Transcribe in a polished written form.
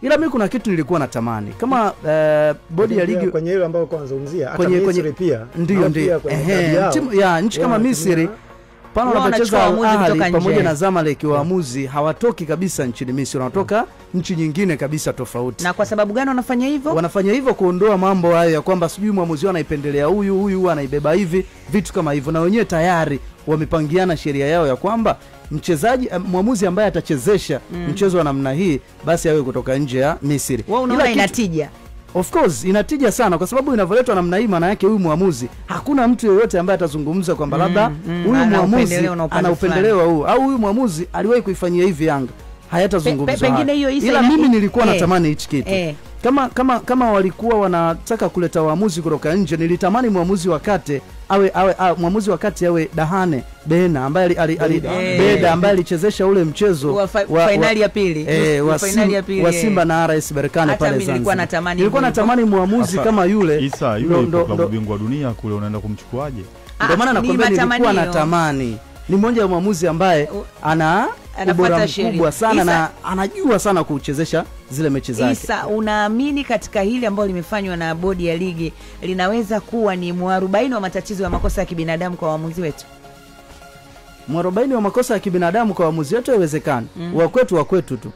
Ila mimi kuna kitu nilikuwa natamani kama bodi ya ligi kwenye ile ambayo kwanzungumzia hata Misri pia ndio nchi kama Misri pale wanacheza Ahli pamoja na Zamalek, waamuzi hawatoki kabisa nchini Misri, wanatoka nchi nyingine kabisa tofauti. Na kwa sababu gani wanafanya hivyo? Wanafanya hivyo kuondoa mambo hayo ya kwamba sijui mwamuzi anaipendelea huyu anaibeba hivi, vitu kama hivyo. Na wenyewe tayari wamepangiana sheria yao ya kwamba mchezaji mwamuzi ambaye atachezesha mchezo wa namna hii basi awe kutoka nje ya Misri. Wao unaona inatija? Of course inatija sana, kwa sababu inavoletwa namna hii maana yake huyu muamuzi hakuna mtu yeyote ambaye atazungumza kwamba labda huyu muamuzi ana upendeleo huu au huyu muamuzi aliwahi kuifanyia hivi Yanga, hayatazungumzwa. Ila mimi nilikuwa natamani hichi kitu. Kama walikuwa wanataka kuleta waamuzi kutoka nje, nilitamani muamuzi wakati muamuzi wakati awe Dahane Bena ambaye Beda ambaye alichezesha ule mchezo wa finali ya pili wa Simba na RS Berkane pale Zanzibar. Nilikuwa natamani muamuzi kama yule. Isa yule kwa bingwa dunia kule unaenda kumchukuaje? Ndio maana nakwambia nilikuwa natamani. Ni mmoja wa muamuzi ambaye ana ubora mkubwa sana na anajua sana kuchezesha zile mechi zake. Isa, unaamini katika hili ambalo limefanywa na bodi ya ligi linaweza kuwa ni mwarobaini wa matatizo ya makosa ya kibinadamu kwa waamuzi wetu? Mwarobaini wa makosa ya kibinadamu kwa waamuzi wetu haiwezekani. Wa kwetu tu.